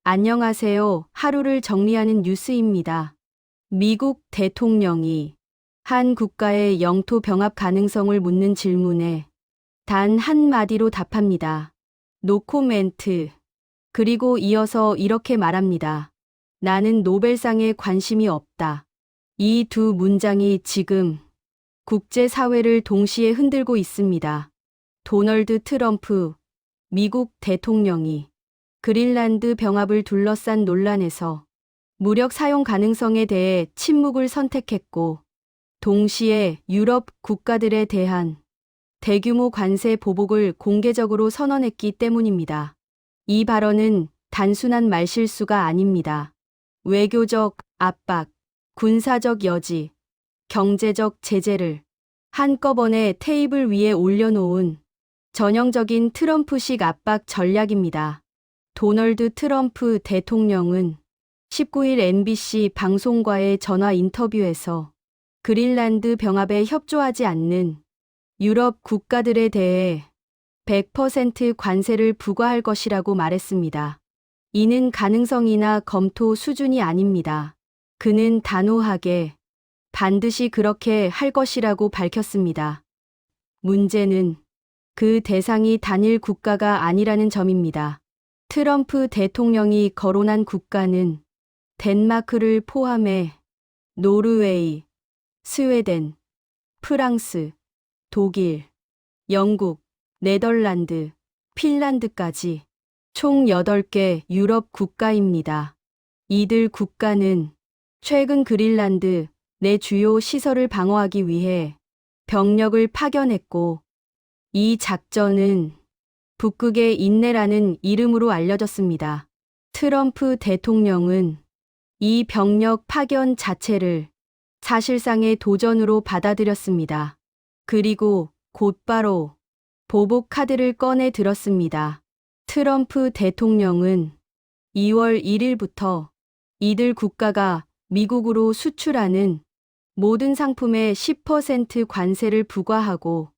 안녕하세요. 하루를 정리하는 뉴스입니다. 미국 대통령이 한 국가의 영토 병합 가능성을 묻는 질문에 단 한마디로 답합니다. 노코멘트. 그리고 이어서 이렇게 말합니다. 나는 노벨상에 관심이 없다. 이 두 문장이 지금 국제사회를 동시에 흔들고 있습니다. 도널드 트럼프 미국 대통령이 그린란드 병합을 둘러싼 논란에서 무력 사용 가능성에 대해 침묵을 선택했고, 동시에 유럽 국가들에 대한 대규모 관세 보복을 공개적으로 선언했기 때문입니다. 이 발언은 단순한 말실수가 아닙니다. 외교적 압박, 군사적 여지, 경제적 제재를 한꺼번에 테이블 위에 올려놓은 전형적인 트럼프식 압박 전략입니다. 도널드 트럼프 대통령은 19일 MBC 방송과의 전화 인터뷰에서 그린란드 병합에 협조하지 않는 유럽 국가들에 대해 100% 관세를 부과할 것이라고 말했습니다. 이는 가능성이나 검토 수준이 아닙니다. 그는 단호하게 반드시 그렇게 할 것이라고 밝혔습니다. 문제는 그 대상이 단일 국가가 아니라는 점입니다. 트럼프 대통령이 거론한 국가는 덴마크를 포함해 노르웨이, 스웨덴, 프랑스, 독일, 영국, 네덜란드, 핀란드까지 총 8개 유럽 국가입니다. 이들 국가는 최근 그린란드 내 주요 시설을 방어하기 위해 병력을 파견했고, 이 작전은 북극의 인내라는 이름으로 알려졌습니다. 트럼프 대통령은 이 병력 파견 자체를 사실상의 도전으로 받아들였습니다. 그리고 곧바로 보복 카드를 꺼내 들었습니다. 트럼프 대통령은 2월 1일부터 이들 국가가 미국으로 수출하는 모든 상품에 10% 관세를 부과하고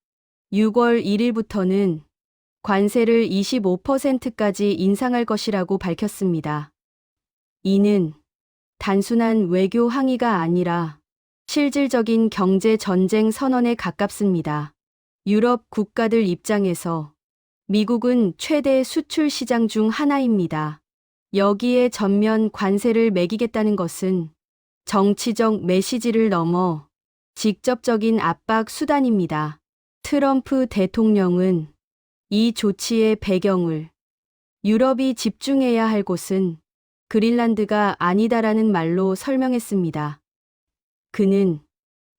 6월 1일부터는 관세를 25%까지 인상할 것이라고 밝혔습니다. 이는 단순한 외교 항의가 아니라 실질적인 경제 전쟁 선언에 가깝습니다. 유럽 국가들 입장에서 미국은 최대 수출 시장 중 하나입니다. 여기에 전면 관세를 매기겠다는 것은 정치적 메시지를 넘어 직접적인 압박 수단입니다. 트럼프 대통령은 이 조치의 배경을 유럽이 집중해야 할 곳은 그린란드가 아니다라는 말로 설명했습니다. 그는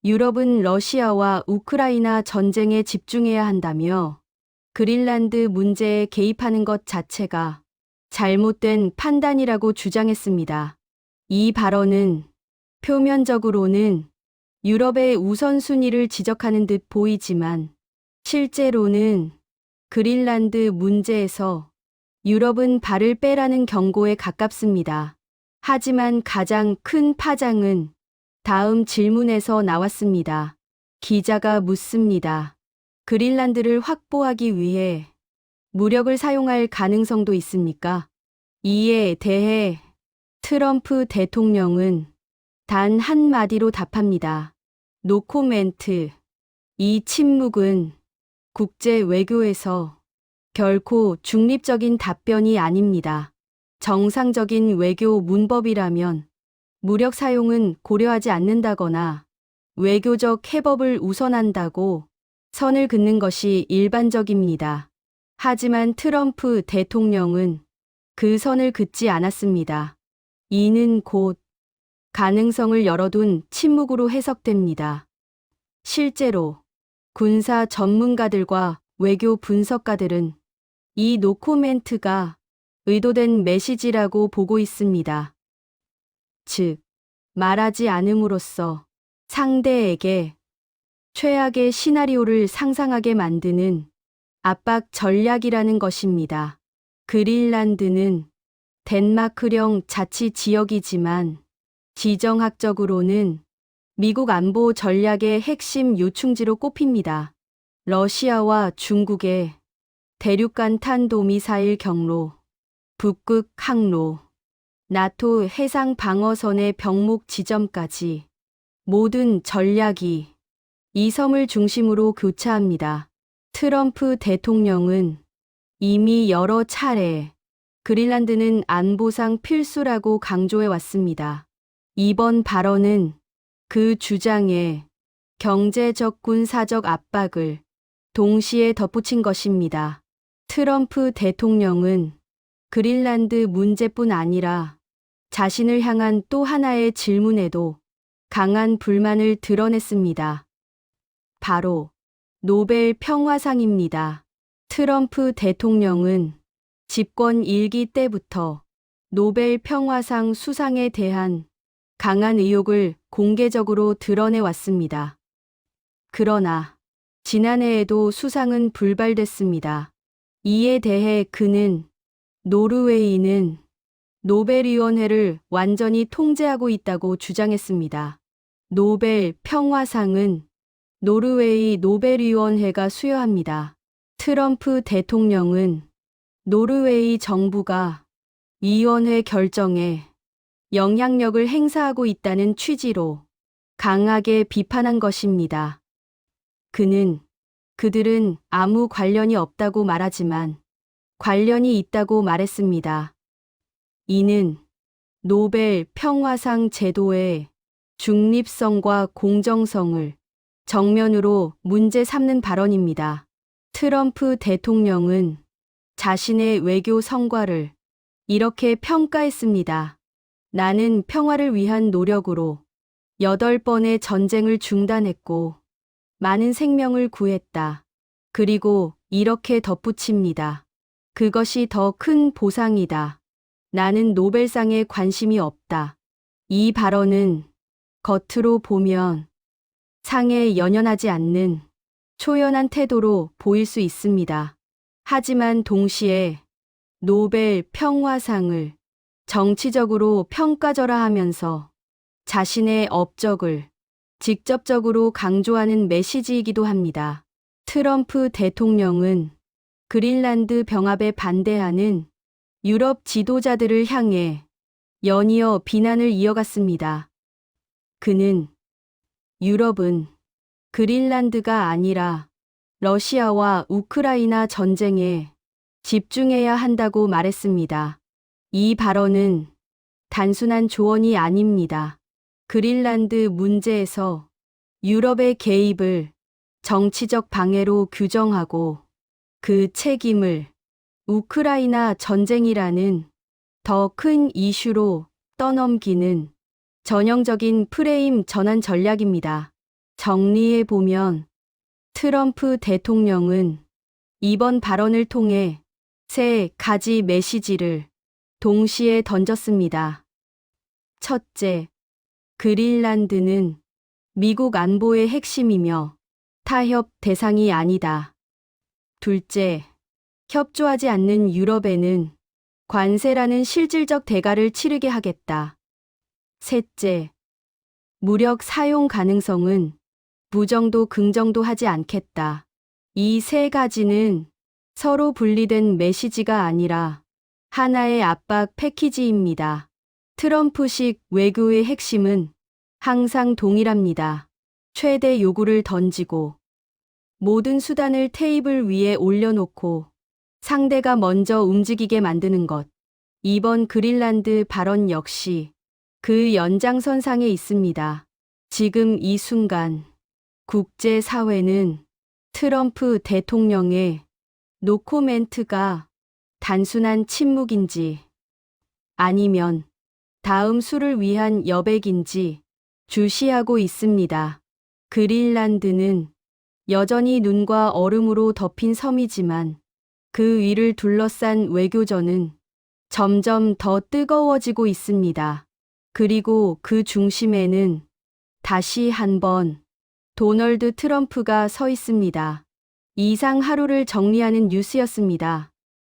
유럽은 러시아와 우크라이나 전쟁에 집중해야 한다며 그린란드 문제에 개입하는 것 자체가 잘못된 판단이라고 주장했습니다. 이 발언은 표면적으로는 유럽의 우선순위를 지적하는 듯 보이지만 실제로는 그린란드 문제에서 유럽은 발을 빼라는 경고에 가깝습니다. 하지만 가장 큰 파장은 다음 질문에서 나왔습니다. 기자가 묻습니다. 그린란드를 확보하기 위해 무력을 사용할 가능성도 있습니까? 이에 대해 트럼프 대통령은 단 한마디로 답합니다. 노코멘트. 이 침묵은 국제 외교에서 결코 중립적인 답변이 아닙니다. 정상적인 외교 문법이라면 무력 사용은 고려하지 않는다거나 외교적 해법을 우선한다고 선을 긋는 것이 일반적입니다. 하지만 트럼프 대통령은 그 선을 긋지 않았습니다. 이는 곧 가능성을 열어둔 침묵으로 해석됩니다. 실제로 군사 전문가들과 외교 분석가들은 이 노코멘트가 의도된 메시지라고 보고 있습니다. 즉, 말하지 않음으로써 상대에게 최악의 시나리오를 상상하게 만드는 압박 전략이라는 것입니다. 그린란드는 덴마크령 자치 지역이지만 지정학적으로는 미국 안보 전략의 핵심 요충지로 꼽힙니다. 러시아와 중국의 대륙간 탄도미사일 경로, 북극 항로, 나토 해상 방어선의 병목 지점까지 모든 전략이 이 섬을 중심으로 교차합니다. 트럼프 대통령은 이미 여러 차례 그린란드는 안보상 필수라고 강조해 왔습니다. 이번 발언은 그 주장에 경제적 군사적 압박을 동시에 덧붙인 것입니다. 트럼프 대통령은 그린란드 문제뿐 아니라 자신을 향한 또 하나의 질문에도 강한 불만을 드러냈습니다. 바로 노벨 평화상입니다. 트럼프 대통령은 집권 1기 때부터 노벨 평화상 수상에 대한 강한 의혹을 공개적으로 드러내왔습니다. 그러나 지난해에도 수상은 불발됐습니다. 이에 대해 그는 노르웨이는 노벨위원회를 완전히 통제하고 있다고 주장했습니다. 노벨 평화상은 노르웨이 노벨위원회가 수여합니다. 트럼프 대통령은 노르웨이 정부가 위원회 결정에 영향력을 행사하고 있다는 취지로 강하게 비판한 것입니다. 그들은 아무 관련이 없다고 말하지만 관련이 있다고 말했습니다. 이는 노벨 평화상 제도의 중립성과 공정성을 정면으로 문제 삼는 발언입니다. 트럼프 대통령은 자신의 외교 성과를 이렇게 평가했습니다. 나는 평화를 위한 노력으로 8번의 전쟁을 중단했고 많은 생명을 구했다. 그리고 이렇게 덧붙입니다. 그것이 더 큰 보상이다. 나는 노벨상에 관심이 없다. 이 발언은 겉으로 보면 상에 연연하지 않는 초연한 태도로 보일 수 있습니다. 하지만 동시에 노벨 평화상을 정치적으로 평가절하하면서 자신의 업적을 직접적으로 강조하는 메시지이기도 합니다. 트럼프 대통령은 그린란드 병합에 반대하는 유럽 지도자들을 향해 연이어 비난을 이어갔습니다. 그는 유럽은 그린란드가 아니라 러시아와 우크라이나 전쟁에 집중해야 한다고 말했습니다. 이 발언은 단순한 조언이 아닙니다. 그린란드 문제에서 유럽의 개입을 정치적 방해로 규정하고 그 책임을 우크라이나 전쟁이라는 더 큰 이슈로 떠넘기는 전형적인 프레임 전환 전략입니다. 정리해보면 트럼프 대통령은 이번 발언을 통해 3가지 메시지를 동시에 던졌습니다. 첫째, 그린란드는 미국 안보의 핵심이며 타협 대상이 아니다. 둘째, 협조하지 않는 유럽에는 관세라는 실질적 대가를 치르게 하겠다. 셋째, 무력 사용 가능성은 부정도 긍정도 하지 않겠다. 이 3가지는 서로 분리된 메시지가 아니라 하나의 압박 패키지입니다. 트럼프식 외교의 핵심은 항상 동일합니다. 최대 요구를 던지고 모든 수단을 테이블 위에 올려놓고 상대가 먼저 움직이게 만드는 것. 이번 그린란드 발언 역시 그 연장선상에 있습니다. 지금 이 순간 국제사회는 트럼프 대통령의 노코멘트가 단순한 침묵인지 아니면 다음 수를 위한 여백인지 주시하고 있습니다. 그린란드는 여전히 눈과 얼음으로 덮인 섬이지만 그 위를 둘러싼 외교전은 점점 더 뜨거워지고 있습니다. 그리고 그 중심에는 다시 한번 도널드 트럼프가 서 있습니다. 이상 하루를 정리하는 뉴스였습니다.